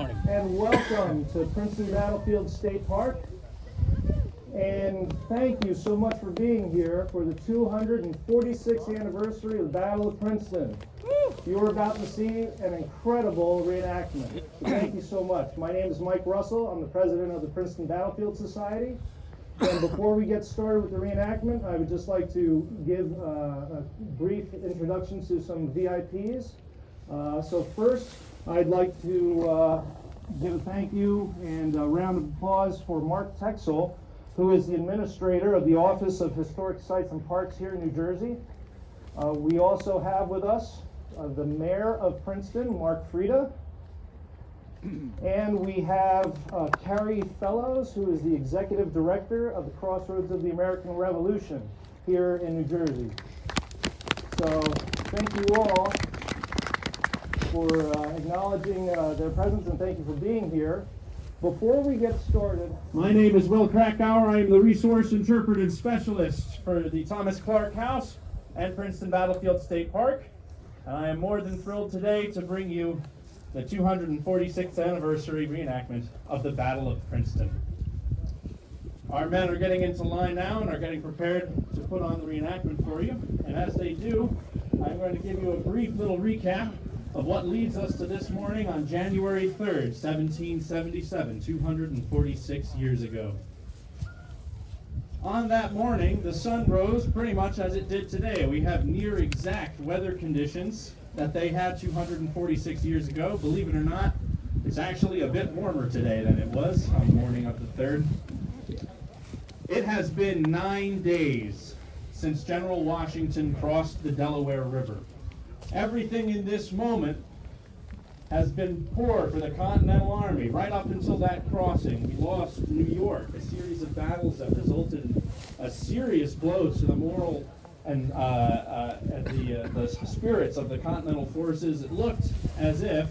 morning. And welcome to Princeton Battlefield State Park. And thank you so much for being here for the 246th anniversary of the Battle of Princeton. You're about to see an incredible reenactment. So thank you so much. My name is Mike Russell. I'm the president of the Princeton Battlefield Society. And before we get started with the reenactment, I would just like to give a brief introduction to some VIPs. So first, I'd like to give a thank you and a round of applause for Mark Texel, who is the administrator of the Office of Historic Sites and Parks here in New Jersey. We also have with us the mayor of Princeton, Mark Frieda. And we have Carrie Fellows, who is the executive director of the Crossroads of the American Revolution here in New Jersey. So thank you all for acknowledging their presence, and thank you for being here. Before we get started, my name is Will Krakauer. I am the resource interpretive specialist for the Thomas Clark House and Princeton Battlefield State Park. And I am more than thrilled today to bring you the 246th anniversary reenactment of the Battle of Princeton. Our men are getting into line now and are getting prepared to put on the reenactment for you. And as they do, I'm going to give you a brief little recap of what leads us to this morning on January 3rd, 1777, 246 years ago. On that morning, the sun rose pretty much as it did today. We have near exact weather conditions that they had 246 years ago. Believe it or not, it's actually a bit warmer today than it was on the morning of the 3rd. It has been 9 days since General Washington crossed the Delaware River. Everything in this moment has been poor for the Continental Army right up until that crossing. We lost New York, a series of battles that resulted in a serious blow to the moral and the spirits of the Continental forces. It looked as if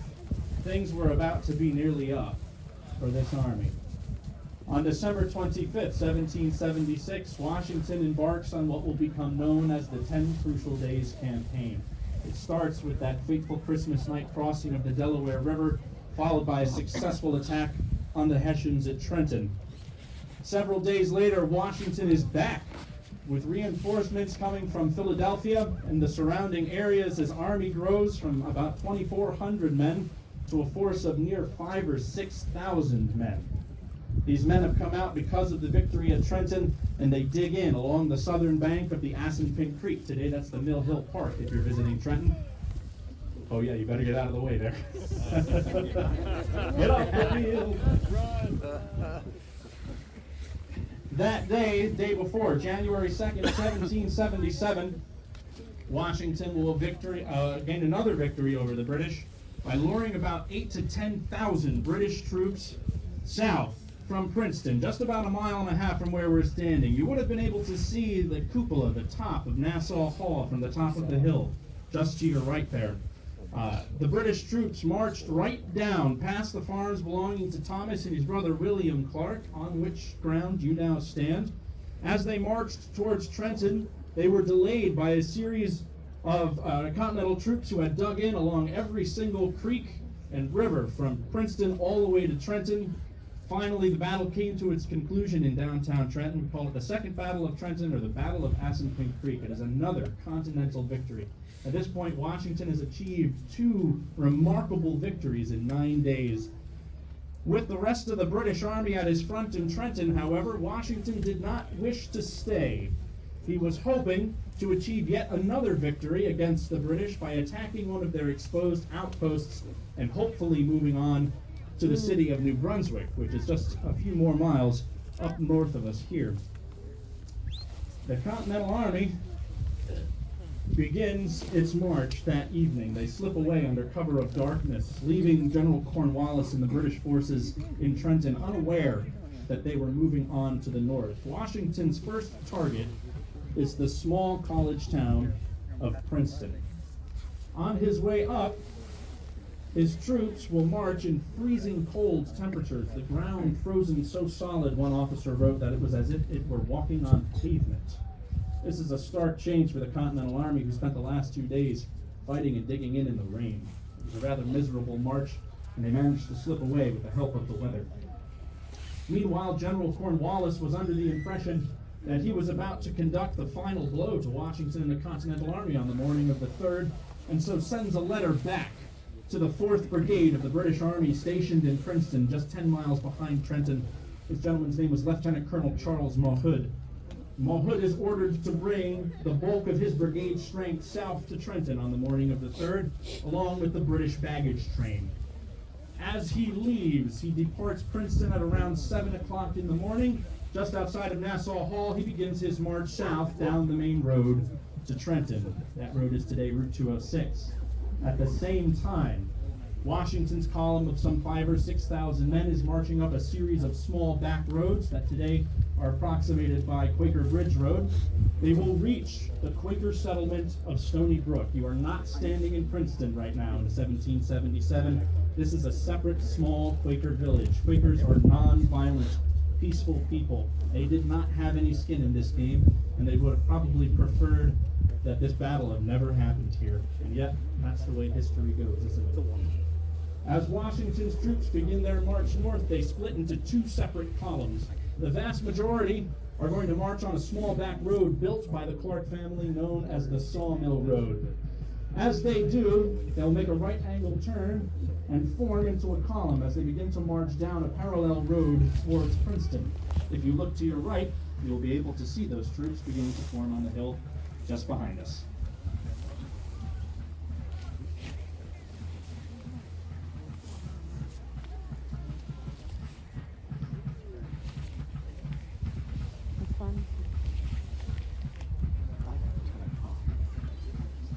things were about to be nearly up for this army. On December 25th, 1776, Washington embarks on what will become known as the 10 Crucial Days campaign. It starts with that fateful Christmas night crossing of the Delaware River, followed by a successful attack on the Hessians at Trenton. Several days later, Washington is back with reinforcements coming from Philadelphia and the surrounding areas. His army grows from about 2,400 men to a force of near 5,000 or 6,000 men. These men have come out because of the victory at Trenton, and they dig in along the southern bank of the Assunpink Creek. Today, that's the Mill Hill Park if you're visiting Trenton. Oh yeah, you better get out of the way there. Get off the field. That day before, January 2nd, 1777, Washington will gain another victory over the British by luring about 8,000 to 10,000 British troops south from Princeton, just about a mile and a half from where we're standing. You would have been able to see the cupola, the top of Nassau Hall from the top of the hill, just to your right there. The British troops marched right down past the farms belonging to Thomas and his brother William Clark, on which ground you now stand. As they marched towards Trenton, they were delayed by a series of Continental troops who had dug in along every single creek and river from Princeton all the way to Trenton. Finally, the battle came to its conclusion in downtown Trenton. We call it the Second Battle of Trenton, or the Battle of Assunpink Creek. It is another Continental victory. At this point, Washington has achieved 2 remarkable victories in 9 days. With the rest of the British Army at his front in Trenton, however, Washington did not wish to stay. He was hoping to achieve yet another victory against the British by attacking one of their exposed outposts and hopefully moving on to the city of New Brunswick, which is just a few more miles up north of us here. The Continental Army begins its march that evening. They slip away under cover of darkness, leaving General Cornwallis and the British forces in Trenton unaware that they were moving on to the north. Washington's first target is the small college town of Princeton. On his way up, his troops will march in freezing cold temperatures, the ground frozen so solid, one officer wrote, that it was as if it were walking on pavement. This is a stark change for the Continental Army, who spent the last 2 days fighting and digging in the rain. It was a rather miserable march and they managed to slip away with the help of the weather. Meanwhile, General Cornwallis was under the impression that he was about to conduct the final blow to Washington and the Continental Army on the morning of the 3rd, and so sends a letter back to the 4th Brigade of the British Army stationed in Princeton, just 10 miles behind Trenton. This gentleman's name was Lieutenant Colonel Charles Mulhood. Mulhood is ordered to bring the bulk of his brigade strength south to Trenton on the morning of the 3rd, along with the British baggage train. As he leaves, he departs Princeton at around 7 o'clock in the morning. Just outside of Nassau Hall, he begins his march south down the main road to Trenton. That road is today Route 206. At the same time, Washington's column of some 5,000 or 6,000 men is marching up a series of small back roads that today are approximated by Quaker Bridge Road. They will reach the Quaker settlement of Stony Brook. You are not standing in Princeton right now in 1777. This is a separate small Quaker village. Quakers are non-violent, peaceful people. They did not have any skin in this game, and they would have probably preferred that this battle had never happened here. And yet, that's the way history goes, isn't it? As Washington's troops begin their march north, they split into 2 separate columns. The vast majority are going to march on a small back road built by the Clark family known as the Sawmill Road. As they do, they'll make a right-angled turn and form into a column as they begin to march down a parallel road towards Princeton. If you look to your right, you'll be able to see those troops beginning to form on the hill just behind us.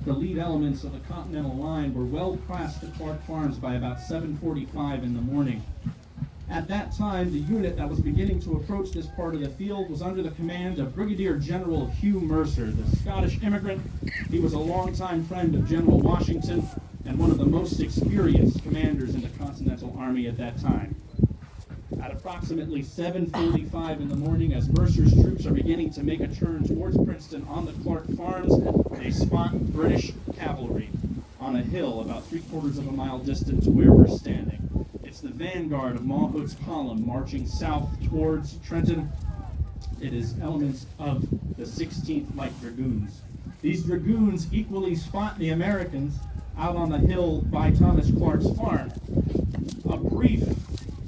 The lead elements of the Continental Line were well past the Clark Farms by about 7:45 in the morning. At that time, the unit that was beginning to approach this part of the field was under the command of Brigadier General Hugh Mercer, the Scottish immigrant. He was a longtime friend of General Washington and one of the most experienced commanders in the Continental Army at that time. At approximately 7:45 in the morning, as Mercer's troops are beginning to make a turn towards Princeton on the Clark Farms, they spot British cavalry on a hill about 3/4 of a mile distant to where we're standing. It's the vanguard of Mulhood's column marching south towards Trenton. It is elements of the 16th Light Dragoons. These dragoons equally spot the Americans out on the hill by Thomas Clark's farm. A brief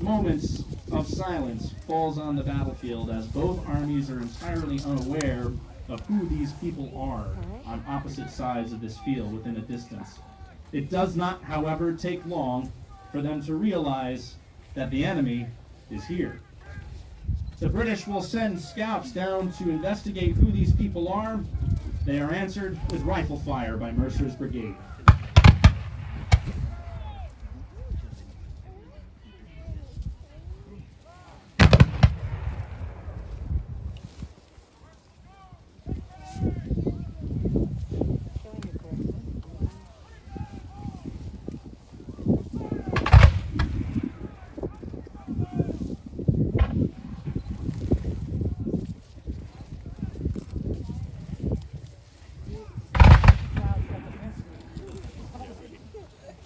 moments of silence falls on the battlefield as both armies are entirely unaware of who these people are on opposite sides of this field within a distance. It does not, however, take long for them to realize that the enemy is here. The British will send scouts down to investigate who these people are. They are answered with rifle fire by Mercer's brigade.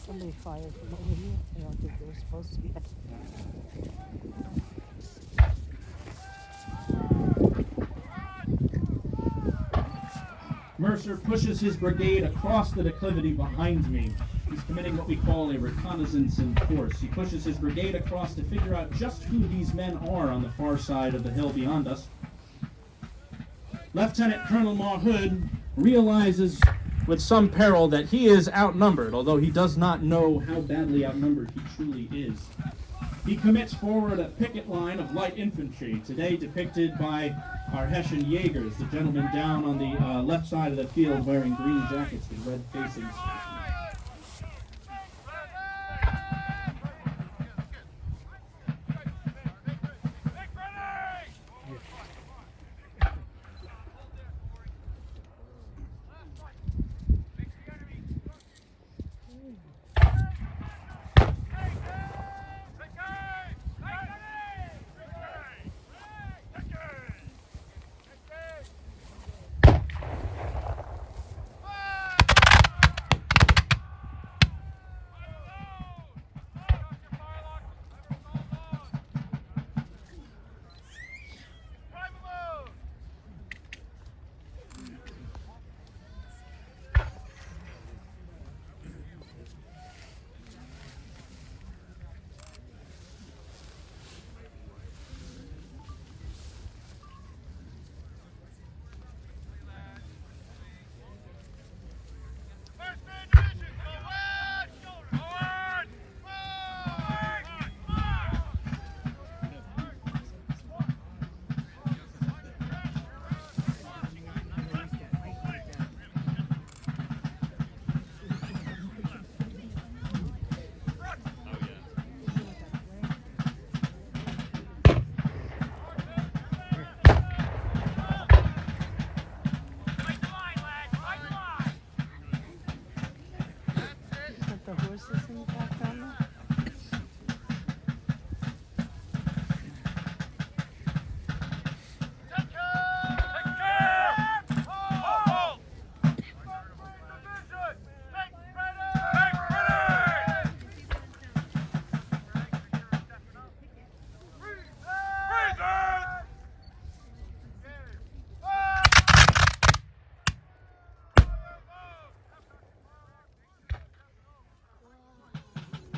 Somebody fired from over here. I don't think they were supposed to be. Mercer pushes his brigade across the declivity behind me. He's committing what we call a reconnaissance in force. He pushes his brigade across to figure out just who these men are on the far side of the hill beyond us. Lieutenant Colonel Mulhood realizes with some peril that he is outnumbered, although he does not know how badly outnumbered he truly is. He commits forward a picket line of light infantry, today depicted by our Hessian Jaegers, the gentlemen down on the left side of the field wearing green jackets with red facings.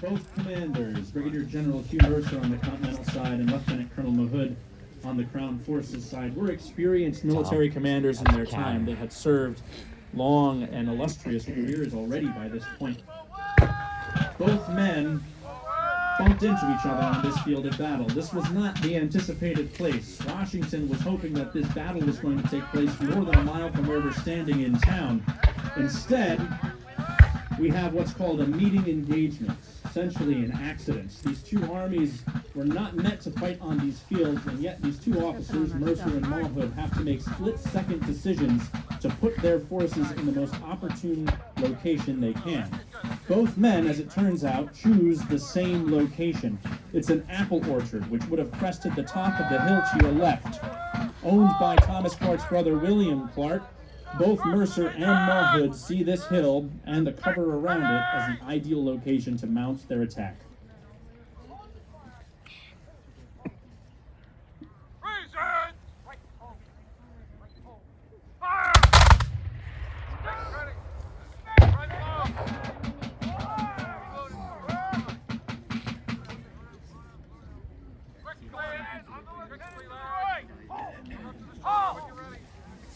Both commanders, Brigadier General Hugh Mercer on the Continental side and Lieutenant Colonel Mahood on the Crown Forces side, were experienced military commanders in their time. They had served long and illustrious careers already by this point. Both men bumped into each other on this field of battle. This was not the anticipated place. Washington was hoping that this battle was going to take place more than a mile from where we're standing in town. Instead, we have what's called a meeting engagement, essentially an accident. These two armies were not meant to fight on these fields, and yet these two officers, Mercer and Mahood, have to make split-second decisions to put their forces in the most opportune location they can. Both men, as it turns out, choose the same location. It's an apple orchard, which would have crested the top of the hill to your left. Owned by Thomas Clark's brother William Clark, both Mercer and Mahood see this hill and the cover around it as the ideal location to mount their attack.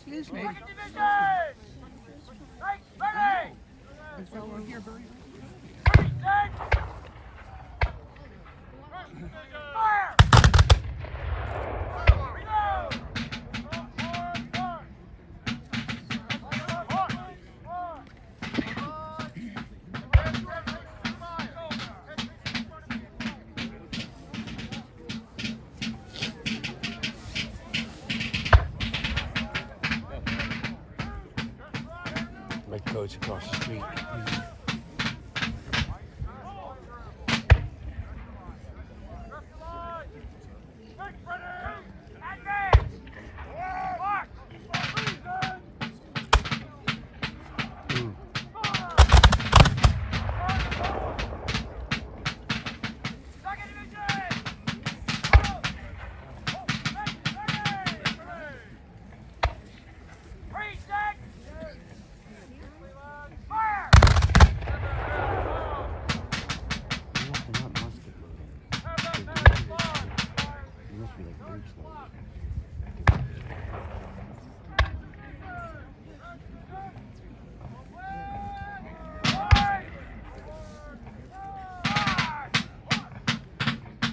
Excuse me. Is that over here, Bernie? My coach across the street.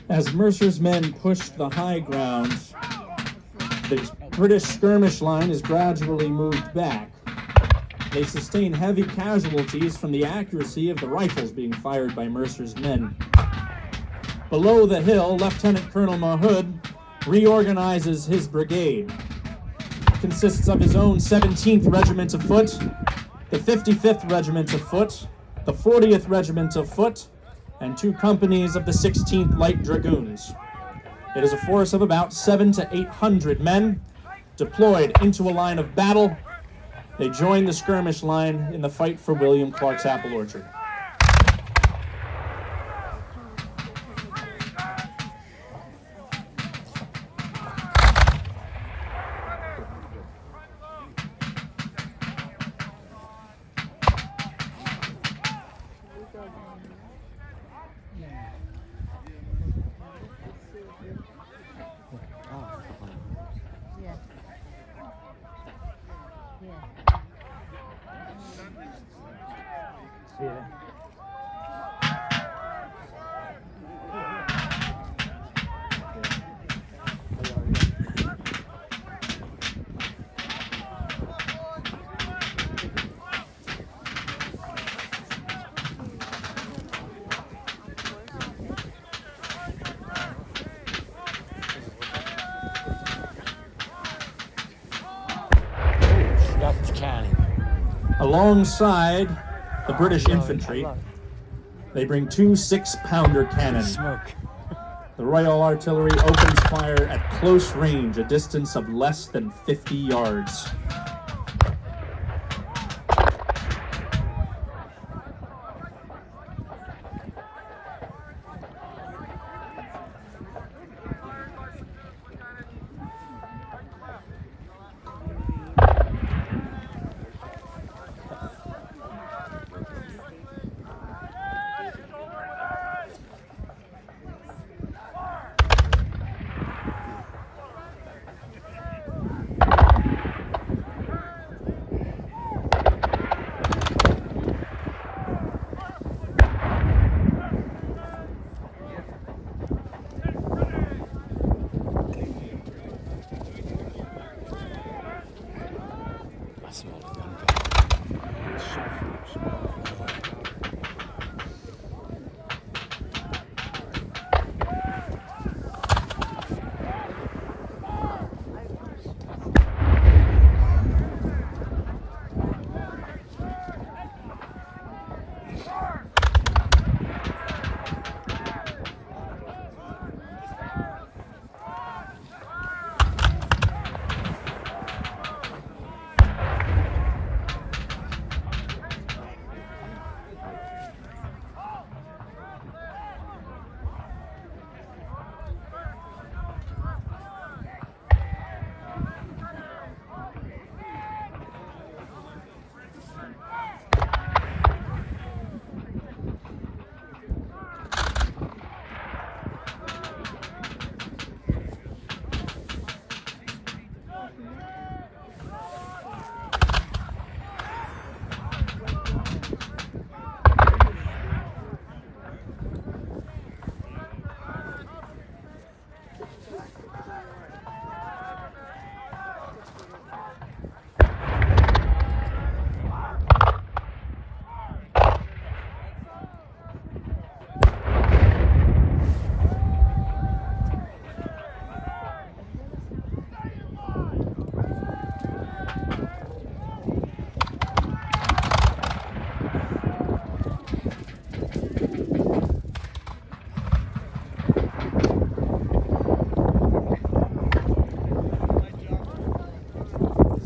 As Mercer's men pushed the high ground, the British skirmish line is gradually moved back. They sustain heavy casualties from the accuracy of the rifles being fired by Mercer's men. Below the hill, Lieutenant Colonel Mahood reorganizes his brigade. It consists of his own 17th Regiment of Foot, the 55th Regiment of Foot, the 40th Regiment of Foot, and 2 companies of the 16th Light Dragoons. It is a force of about 700 to 800 men deployed into a line of battle. They join the skirmish line in the fight for William Clark's apple orchard. Alongside the British infantry, they bring 2 6-pounder cannons. The Royal Artillery opens fire at close range, a distance of less than 50 yards.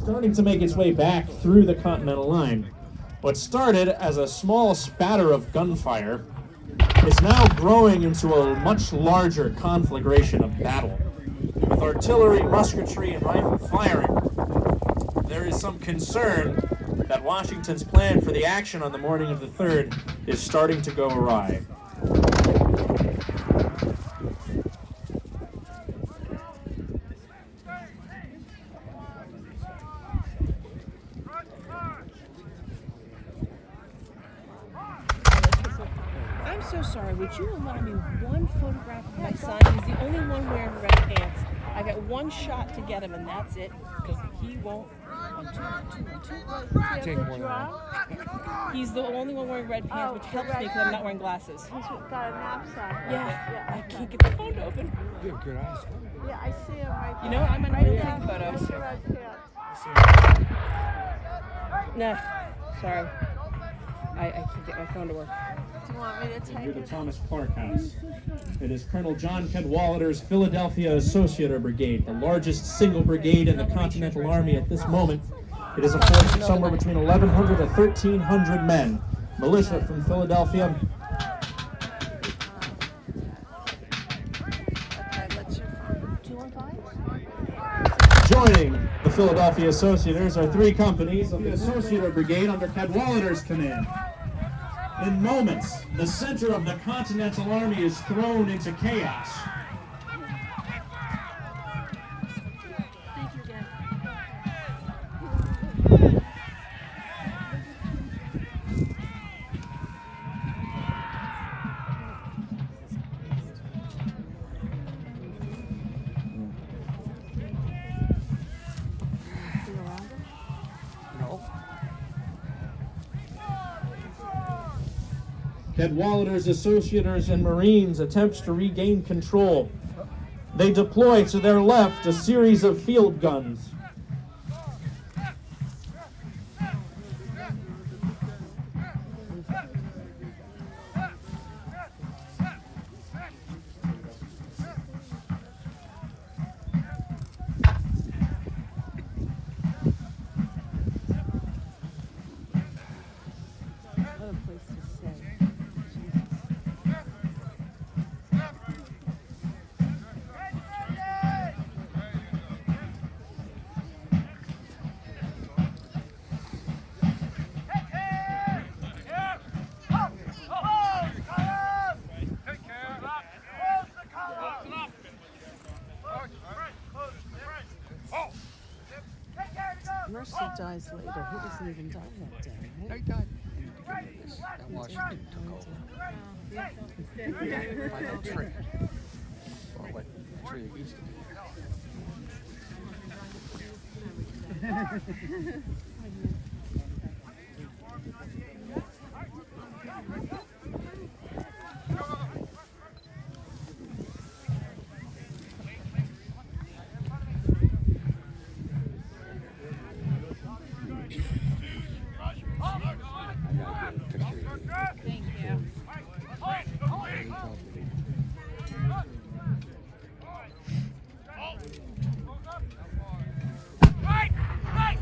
starting to make its way back through the Continental Line. What started as a small spatter of gunfire is now growing into a much larger conflagration of battle. With artillery, musketry, and rifle firing, there is some concern that Washington's plan for the action on the morning of the 3rd is starting to go awry. I'm so sorry. Would you allow me one photograph of my son? He's the only one wearing red pants. I got one shot to get him, and that's it, because he won't. Take more than He's the only one wearing red pants, which helps me because I'm not wearing glasses. He's got a knapsack. Yeah, I can't get the phone to open. You have good eyes. Yeah, I see him right there. You know what? I'm gonna go take photos. With the red pants. Nah, sorry. I can't get my phone to work. Do you want me to take Near the it? Thomas Clark House. It is Colonel John Cadwalader's Philadelphia Associator Brigade, the largest single brigade in the Continental Army at this moment. It is a force of somewhere between 1,100 and 1,300 men. Militia from Philadelphia. Okay, what's your phone? 215? Joining the Philadelphia Associators are 3 companies of the Associator Brigade under Cadwalader's command. In moments, the center of the Continental Army is thrown into chaos. Thank you, Jen. No. Cadwalader's Associators and Marines attempts to regain control. They deploy to their left a series of field guns. What a place to stay. Mercer dies later. He doesn't even die that day, No, right? he died in the beginning of this. That Washington took over. By that tree. Well, like the tree it used to be. I gotta get a picture of you. Thank you.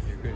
You're good.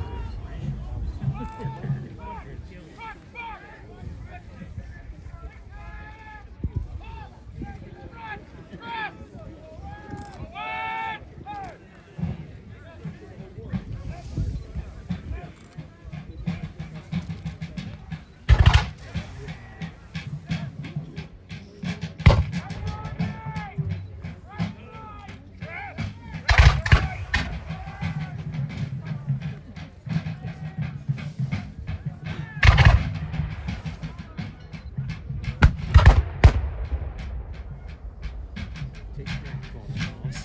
Take your photos.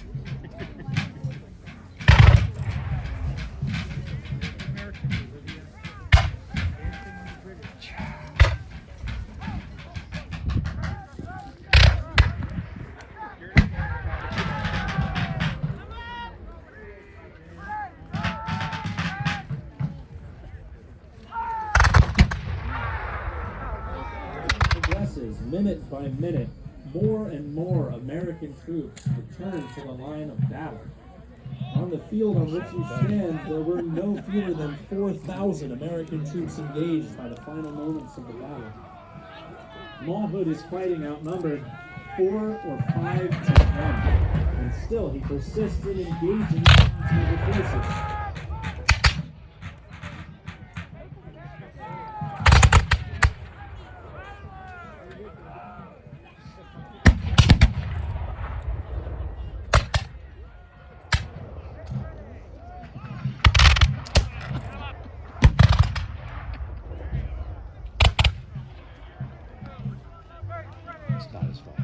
Progresses minute by minute. More and more American troops return to the line of battle. On the field on which you stand, there were no fewer than 4,000 American troops engaged by the final moments of the battle. Mawhood is fighting outnumbered 4 or 5 to 1, and still he persists in engaging the forces. It's not his fault.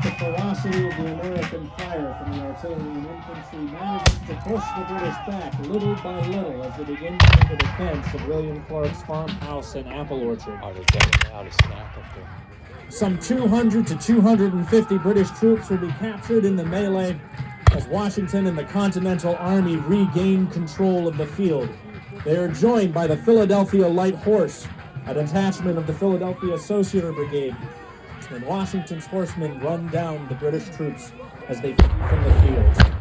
The ferocity of the American fire from the artillery and infantry manages to push the British back little by little as they begin to make a defense of William Clark's farmhouse and apple orchard. Are they getting out a snack up there? Some 200 to 250 British troops will be captured in the melee as Washington and the Continental Army regain control of the field. They are joined by the Philadelphia Light Horse, a detachment of the Philadelphia Associator Brigade. And Washington's horsemen run down the British troops as they flee from the field.